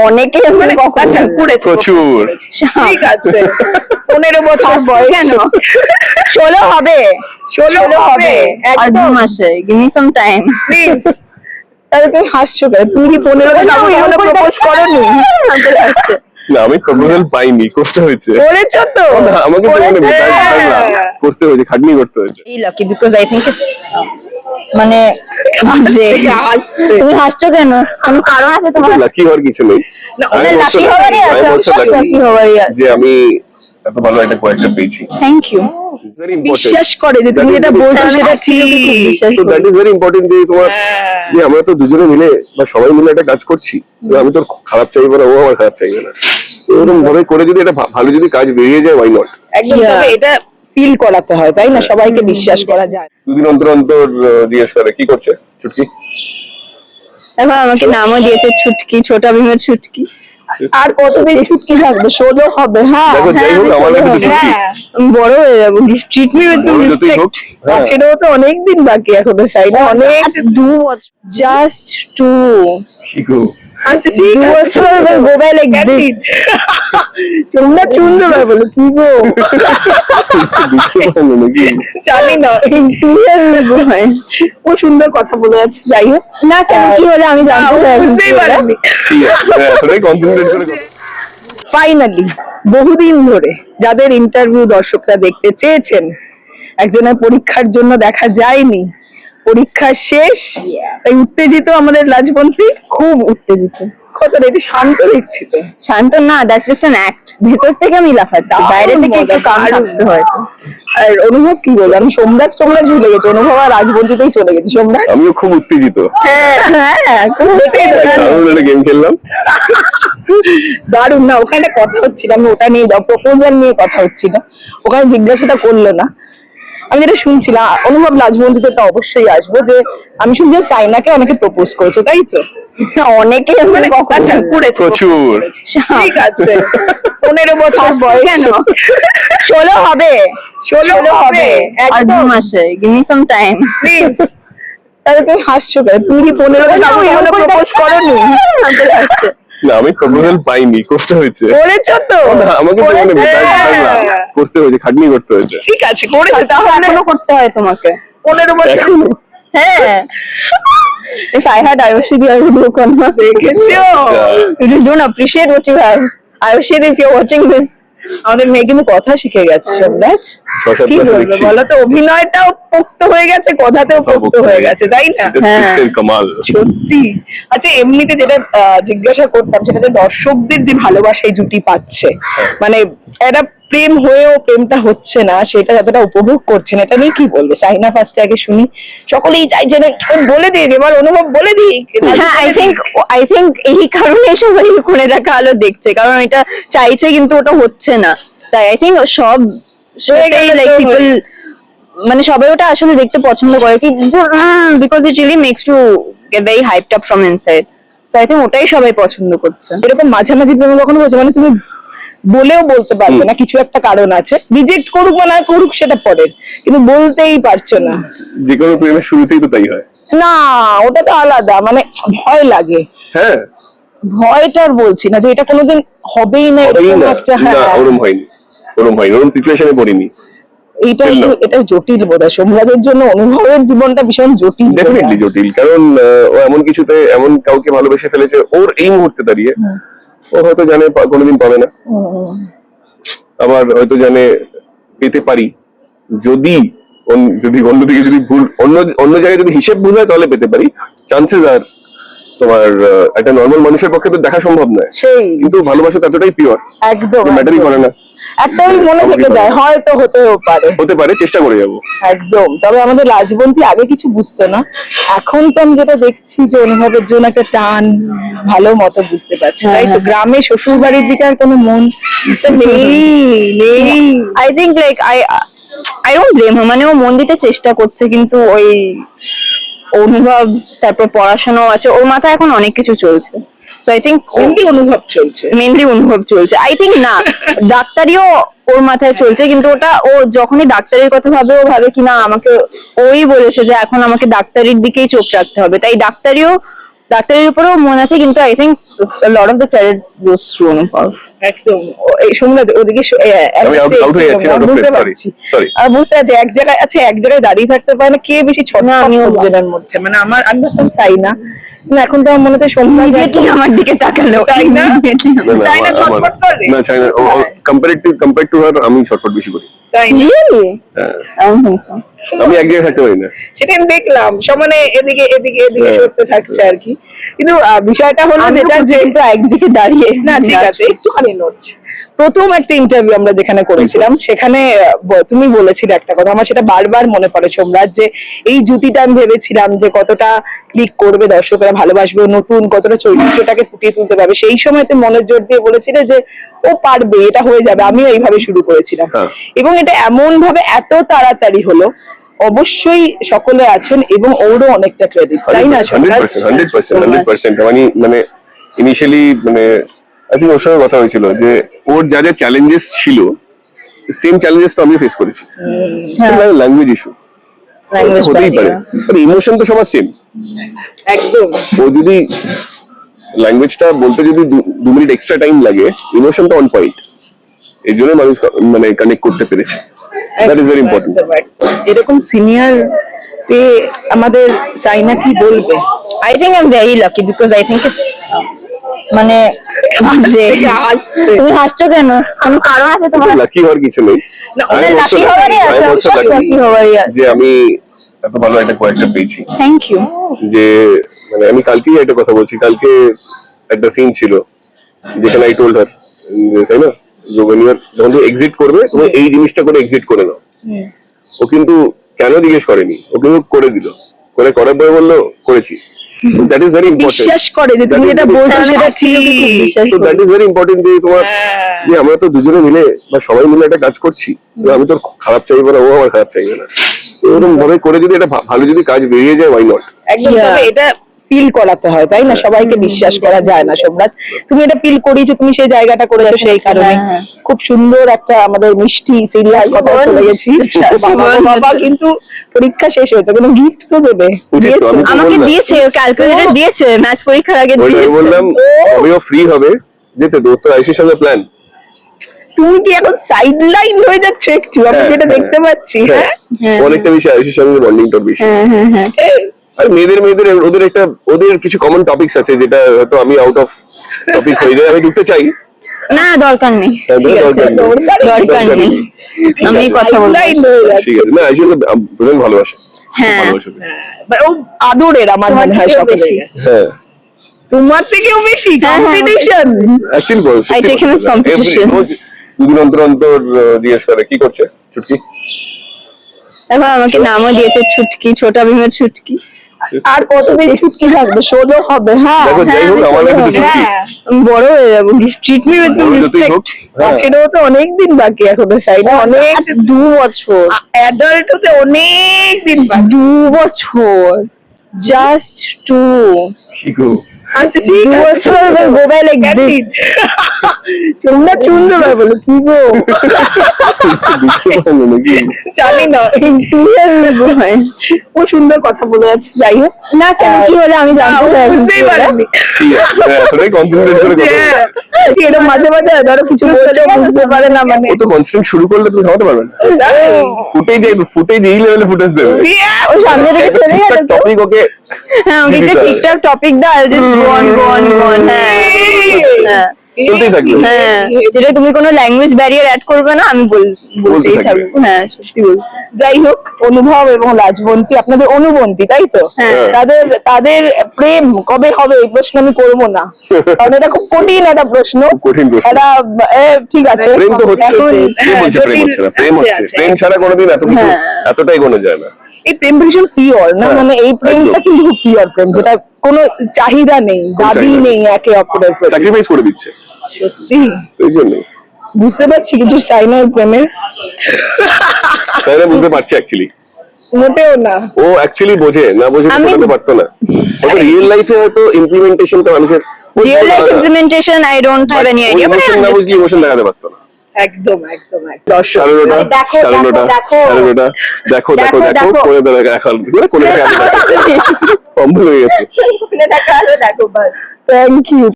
অনেকে মানে প্রচুর। ঠিক আছে 15 বছর বয়স কেন 16 হবে 16 হবে আর 2 মাসে give me some time please. তাহলে তুমি হাসছো কেন? তুমি কি 15 কাউকে কখনো প্রপোজ করোনি? না আমি প্রপোজাল পাইনি, করতে হয়েছে। করেছো তো? না, আমাকে তো মানে হ্যাঁ। করতে হয়েছে, খাটনি করতে হয়েছে। এই lucky because I think it's মানে হাসছে। তুমি হাসছো কেন? কোনো কারণ আছে তোমার? লাকি হওয়ার কিছু নেই। না, I am ওদের also লাকি হওয়ারই lucky. I আছে, am also অবশ্যই lucky লাকি হওয়ারই আছে। যে আমি এত ভালো একটা কোয়ার্টার পেয়েছি। Thank you. It's very important. বিশ্বাস করে যে তুমি That is যেটা very- বলছো সেটা ঠিক। তো দ্যাট ইজ ভেরি ইম্পর্টেন্ট যে তোমার যে আমরা তো দুজনে মিলে বা সবাই মিলে একটা কাজ করছি, তো আমি তোর খারাপ চাইবো না, ও আমার খারাপ চাইবে না। তো এরকম ভাবে করে যদি এটা ভালো যদি কাজ বেরিয়ে যায়, ওয়াই নট। একদম। তবে এটা ফিল করাতে হয়, তাই না? সবাইকে বিশ্বাস করা যায়। দুদিন অন্তর অন্তর জিজ্ঞেস করে কি করছে চুটকি। এখন আমাকে নামও দিয়েছে ছুটকি, ছোট ভীমের ছুটকি। আর কতদিন ছুটকি থাকবে? 16 হবে। হ্যাঁ দেখো যাই হোক আমার কাছে তো চুটকি। হ্যাঁ। আমি বড় হয়ে যাবো, ট্রিট মি উইথ বড় যতই হোক, রেসপেক্ট। হ্যাঁ। সেটাও তো অনেক দিন বাকি এখনো, তাই না? অনেক। 2 বছর, জাস্ট 2। কি গো? আচ্ছা ঠিক 2 আছে। বছর will go by like this. তোমরা সুন্দর হয় বলো কি গো? বুঝতে পারলো নাকি? জানি না। 2 years will go by. ও সুন্দর কথা বলে যাচ্ছে। যাই হোক, না কেন কি হলো আমি জানতে চাই। বুঝতেই পারিনি। ঠিক আছে, এতটাই কনসেন্ট্রেট করে করো। ফাইনালি বহুদিন ধরে যাদের ইন্টারভিউ দর্শকরা দেখতে চেয়েছেন, একজনের পরীক্ষার জন্য দেখা যায়নি, পরীক্ষা শেষ, তাই উত্তেজিত আমাদের রাজবন্তী। খুব উত্তেজিত। কতটা একটু শান্ত দেখছি তো। শান্ত না, দ্যাটস জাস্ট অ্যান অ্যাক্ট। ভেতর থেকে আমি লাফাচ্ছি, বাইরে থেকে একটু কাম থাকতে হয়। আর অনুভব কি বলবো? আমি সোমরাজ ভুলে গেছি, অনুভব আর রাজবন্তীতেই চলে গেছি। সোমরাজ আমিও খুব উত্তেজিত। হ্যাঁ খুব দারুণ একটা গেম খেললাম। দারুণ না, ওখানে কথা হচ্ছিল, আমি ওটা নিয়ে যাও প্রপোজাল নিয়ে কথা হচ্ছিল, ওখানে জিজ্ঞাসাটা করলো না। আমি যেটা শুনছিলাম, অনুভব রাজবন্তীতে তো অবশ্যই আসবো, যে আমি শুনছি সাইনাকে অনেকে প্রপোজ করেছে, তাই তো? অনেকে মানে আচ্ছা, করেছে, প্রচুর। propose করেছে। ঠিক আছে 15 বছর বয়স। কেন 16 হবে 16 হবে আর 2 মাসে give me some time. Please. তাহলে তুমি হাসছো কেন? তুমি কি 15 কাউকে কখনো প্রপোজ করোনি? না আমি প্রপোজাল পাইনি, করতে হয়েছে। করেছো তো? না, আমাকে তো মানে হ্যাঁ। করতে হয়েছে, খাটনি করতে হয়েছে। ঠিক আছে করেছো, তাহলে এখনো করতে হয় তোমাকে। 15 বছর। এখনো হ্যাঁ, if I had Ayushi, I would work on her. দেখেছো? You just don't appreciate what you have. Ayushi, if you're watching this, আমাদের মেয়ে কিন্তু কথা শিখে গেছে সোমরাজ। ছ-সাত কি মাস বলবো দেখছি। বলো তো? অভিনয়টাও পোক্ত হয়ে গেছে, কথাতেও পোক্ত হয়ে গেছে, তাই না? এটা script-এর কামাল। সত্যি। আচ্ছা এমনিতে যেটা জিজ্ঞাসা করতাম, সেটা যে দর্শকদের যে ভালোবাসা এই জুটি পাচ্ছে, মানে এটা প্রেম হয়েও প্রেমটা হচ্ছে না, সেটা যতটা উপভোগ করছেন, এটা নিয়ে কি বলবে? সাইনা ফার্স্টে আগে শুনি। সকলেই চাইছে না, বলে দিই এবার অনুভব বলে দিই। হ্যাঁ, I think এই কারণে সবাই করে রাখা আলো দেখছে, কারণ এটা চাইছে কিন্তু ওটা হচ্ছে না। তাই I think সব like people মানে সবাই ওটা আসলে দেখতে পছন্দ করে কি, because it really makes you get very hyped up from inside. So I think ওটাই সবাই পছন্দ করছে। এরকম মাঝামাঝি প্রেম কখনো হয়েছে, মানে তুমি বলেও বলতে পারবে না, কিছু একটা কারণ আছে, রিজেক্ট করুক বা না করুক সেটা পরের, কিন্তু বলতেই পারছো না? যে কোনো প্রেমের শুরুতেই তো তাই হয়। না ওটা তো আলাদা, মানে ভয় লাগে। হ্যাঁ, ভয়টার বলছি না যে এটা কোনোদিন হবেই না, হবেই এরকম না। একটা। না, হ্যাঁ, ওরম হয়নি, ওরম সিচুয়েশনে পড়িনি। এটা জটিল বোধহয় সোমরাজের জন্য। অনুভবের জীবনটা ভীষণ জটিল। ডেফিনেটলি জটিল, কারণ ও এমন কিছুতে এমন কাউকে ভালোবেসে ফেলেছে, ওর এই মুহূর্তে দাঁড়িয়ে ও হয়তো জানে কোনোদিন পাবে না, আবার হয়তো জানে পেতে পারি, যদি যদি অন্যদিকে যদি ভুল অন্য জায়গায় যদি হিসেব ভুল হয় তাহলে পেতে পারি। চান্সেস আর তোমার একটা নর্মাল মানুষের পক্ষে তো দেখা সম্ভব নয়, সেই কিন্তু ভালোবাসা এতটাই পিওর, একদম ম্যাটারই করে না। একটা ওই মনে থেকে যায়, হয়তো হতেও পারে। হতে পারে, চেষ্টা করে যাবো। একদম। তবে আমাদের রাজবন্তী আগে কিছু বুঝতো না, এখন তো আমি যেটা দেখছি যে অনুভবের জন্য একটা টান ভালো মতো বুঝতে পারছি, তাই তো? গ্রামে শ্বশুর বাড়ির দিকে আর কোনো মন নেই। I think like I don't blame her, মানে ও মন দিতে চেষ্টা করছে, কিন্তু ওই অনুভব, তারপর পড়াশোনাও আছে, ওর মাথায় এখন অনেক কিছু চলছে। সো আই থিঙ্ক মেনলি অনুভব চলছে। মেনলি অনুভব চলছে। আই থিঙ্ক না, ডাক্তারিও ওর মাথায় চলছে, কিন্তু ওটা ও যখনই ডাক্তারির কথা ভাবে, ও ভাবে কিনা আমাকে, ওই বলেছে যে এখন আমাকে ডাক্তারির দিকেই চোখ রাখতে হবে, তাই ডাক্তারির উপরেও মন আছে, কিন্তু I think a lot of the credits goes to Anupam. একদম এই সময় ওদিকে আমি out হয়ে যাচ্ছি, out of বুঝতে it, sorry, পারছি sorry. আর বুঝতে পারছি এক জায়গায় আছে, এক জায়গায় দাঁড়িয়ে থাকতে পারে না, কে বেশি ছটফট আমিও করবে এর মধ্যে, মানে আমি ভাবতাম চাই না, কিন্তু এখন তো আমার মনে হচ্ছে সন্ধ্যা Immediately আমার দিকে তাকালো, তাই না? Immediately না, না, চাইনা ছটফট করে? না চাইনা, কম্পারেড টু হার আমি ছটফট বেশি করি। তাই না? Really? হ্যাঁ, I don't think so. আমি এক জায়গায় থাকতে পারি না। সেটা আমি দেখলাম সমানে এদিকে এদিকে এদিকে হ্যাঁ। সরতে থাকছে আর কি, কিন্তু বিষয়টা হলো যেটা যে কিন্তু একদিকে দাঁড়িয়ে না ঠিক আছে একটুখানি নড়ছে। প্রথম একটা ইন্টারভিউ আমরা যেখানে করেছিলাম সেখানে তুমি বলেছিলে একটা কথা, আমার সেটা বারবার মনে পড়ে সোমরাজ, যে এই জুটিটা আমি ভেবেছিলাম যে কতটা ক্লিক করবে, দর্শকরা ভালোবাসবে, ও নতুন কতটা চরিত্রটাকে ফুটিয়ে তুলতে পারবে। সেই সময় তুমি মনের জোর দিয়ে বলেছিলে যে ও পারবে, এটা হয়ে যাবে। আমিও এইভাবে শুরু করেছিলাম হ্যাঁ। এবং এবং এটা এমন ভাবে এত তাড়াতাড়ি হলো, অবশ্যই সকলে আছেন এবং ওরও অনেকটা ক্রেডিট, তাই না? 100% মানে ইনিশিয়ালি মানে আই থিঙ্ক ওর সঙ্গে কথা হয়েছিল যে ওর যা যা চ্যালেঞ্জেস ছিল, সেম চ্যালেঞ্জেস তো আমিও ফেস করেছি। ল্যাঙ্গুয়েজ ইস্যু Language হতেই পারে, barrier. ইমোশন তো সবার সেম। একদম ও যদি ল্যাঙ্গুয়েজটা বলতে যদি 2 মিনিট এক্সট্রা টাইম লাগে, ইমোশনটা অন পয়েন্ট, এই জন্য মানুষ মানে কানেক্ট করতে পেরেছে। That is very important. এরকম সিনিয়র আমাদের চাইনা কি বলবে? I think I'm very lucky because I think it's মানে যে হাসছে। তুমি হাসছো কেন? কোন কারণ আছে তোমার? লাকি হওয়ার কিছু নেই। না, I am also লাকি হওয়ারই lucky. আছে, I am also অবশ্যই lucky লাকি হওয়ারই আছে। যে আমি এত ভালো একটা কোয়ার্টার পেয়েছি। Thank you. যে মানে আমি কালকেই একটা কথা বলছি, কালকে একটা সিন ছিল যেখানে আই টোল্ড হার তাই না, যখন তুমি এক্সিট করবে তুমি এই জিনিসটা করে এক্সিট করে নাও। ও কিন্তু কেন জিজ্ঞেস করেনি, ও কিন্তু করে দিল, করার পরে বললো করেছি। That is very important. বিশ্বাস করে যে তুমি যেটা বলছো সেটা ঠিক। তো দ্যাট ইজ ভেরি ইম্পর্টেন্ট যে তোমার যে আমরা তো দুজনে মিলে বা সবাই মিলে একটা কাজ করছি, তো আমি তো খারাপ চাইবো না, ও আমার খারাপ চাইবে না। তো এরকম ভাবে করে যদি একটা ভালো যদি কাজ বেরিয়ে যায়, ওয়াই নট। একদম, তবে এটা ফিল করাতে হয়, তাই না? সবাইকে বিশ্বাস করা যায় না সোমরাজ, তুমি এটা ফিল করিয়েছো, তুমি সেই জায়গাটা করেছো, সেই কারণে হ্যাঁ। খুব সুন্দর একটা আমাদের মিষ্টি সিরিয়াস কথা চলে গেছি। বাবা গো বাবা, কিন্তু পরীক্ষা শেষ হয়েছে, কোনো গিফট তো দেবে? উচিত তো, আমি তো আমাকে বললাম। দিয়েছে, ক্যালকুলেটর দিয়েছে ম্যাচ পরীক্ষার আগে ওইটা আমি দিয়েছে। বললাম আমিও ফ্রি হবে যেতে, তো তো আইসির সঙ্গে প্ল্যান। তুমি কি এখন সাইড লাইন হয়ে যাচ্ছ একটু, আমি যেটা দেখতে পাচ্ছি? হ্যাঁ অনেকটা বেশি আইসির সঙ্গে বন্ডিংটা বেশি। হ্যাঁ। আর মেয়েদের ওদের কিছু কমন টপিকস আছে যেটা হয়তো আমি আউট অফ টপিক হয়ে যায়, আমি ঢুকতে চাই। না দরকার নেই, ঠিক আছে, দরকার নেই, আমি কথা বলবো। লাইন হয়ে যাচ্ছে। ঠিক আছে, না আইসি প্রধান ভালোবাসে, হ্যাঁ। ভালোবাসে। ও আদরের আমার তোমার মনে হয় থেকেও সকলের। বেশি। হ্যাঁ তোমার থেকেও বেশি হ্যাঁ, competition. Actually ball, I take him as competition. দুদিন অন্তর অন্তর জিজ্ঞেস করে কি করছে চুটকি। এখন আমাকে নামও দিয়েছে ছুটকি, ছোটা ভীমের ছুটকি। আর কতদিন ছুটকি থাকবে? 16 হবে। হ্যাঁ দেখো যাই হোক, আমার কাছে তো ছুটকি। হ্যাঁ, আমি বড় হয়ে যাবো, ট্রিট মি উইথ বড় যতই হোক, রেসপেক্ট। হ্যাঁ। সেটাও তো অনেক দিন বাকি এখনো, চাই না? অনেক 2 বছর, অ্যাডাল্ট হতে অনেক দিন বাকি। 2 বছর, জাস্ট 2। কি গো, আচ্ছা ঠিক 2 আছে, বছর will go by like this. তোমরা সুন্দর হয় বলো, কি গো? বুঝতে পারলো নাকি? জানি না, 2 years will go by. ও সুন্দর কথা বলে যাচ্ছে। যাই হোক, না কেন কি হলো আমি জানতে চাই। বুঝতেই পারিনি। ঠিক আছে, এতটাই কনসেন্ট্রেট করে কথা বলো। হ্যাঁ, এরকম মাঝে মাঝে ধরো কিছু বলছে বুঝতে পারে না, মানে ও তো কনসেন্ট্রেট শুরু করলে তুমি থামাতে পারবে না। ফুটেজ এই লেভেলে ফুটেজ দেবে। ও সামনে থেকে চলে গেল তো। টপিক ওকে হ্যাঁ, ওকে একটা ঠিকঠাক টপিক দাও, জাস্ট গো অন। হ্যাঁ চলতেই থাকবে। হ্যাঁ, যেটা তুমি কোনো ল্যাঙ্গুয়েজ ব্যারিয়ার অ্যাড করবে না, আমি বলতেই থাকবে। থাকবো। হ্যাঁ সত্যি বলছি। যাই হোক, অনুভব এবং রাজবন্তী আপনাদের অনুবন্তী, তাই তো? হ্যাঁ। তাদের প্রেম কবে হবে এই প্রশ্ন আমি করবো না, কারণ এটা খুব কঠিন একটা প্রশ্ন। কঠিন প্রশ্ন। এটা ঠিক আছে, প্রেম তো হচ্ছে, এখন কে বলছে প্রেম জটিল হচ্ছে না? প্রেম আছে, হচ্ছে, আছে। প্রেম ছাড়া কোনোদিন এত কিছু হ্যাঁ। এতটাই গোনা যায় না। এই প্রেম ভীষণ পিওর না, হ্যাঁ, মানে এই প্রেমটা একদম। কিন্তু পিওর প্রেম, যেটা কোনো চাহিদা নেই, দাবি চাহিদা নেই একে অপরের প্রতি। স্যাক্রিফাইস করে দিচ্ছে, সত্যি এই জন্য বুঝতে পারছি কিছু চাই না ওই প্রেমের, তাই না? বুঝতে পারছি অ্যাকচুয়ালি। মোটেও না। ও অ্যাকচুয়ালি বোঝে না, বুঝে তো আমি- করতে পারতো না। হয়তো রিয়েল লাইফে হয়তো ইমপ্লিমেন্টেশনটা মানুষের real life implementation I don't have any idea, but emotion না বুঝলে ইমোশন দেখাতে পারতো না। একদম একদম সাড়ে দেখো, নটা দেখো। দেখো দেখো। করে দেখা এখন করে দেখা কম্বল হয়ে গেছে। দেখা হলো, দেখো বাস। Thank you.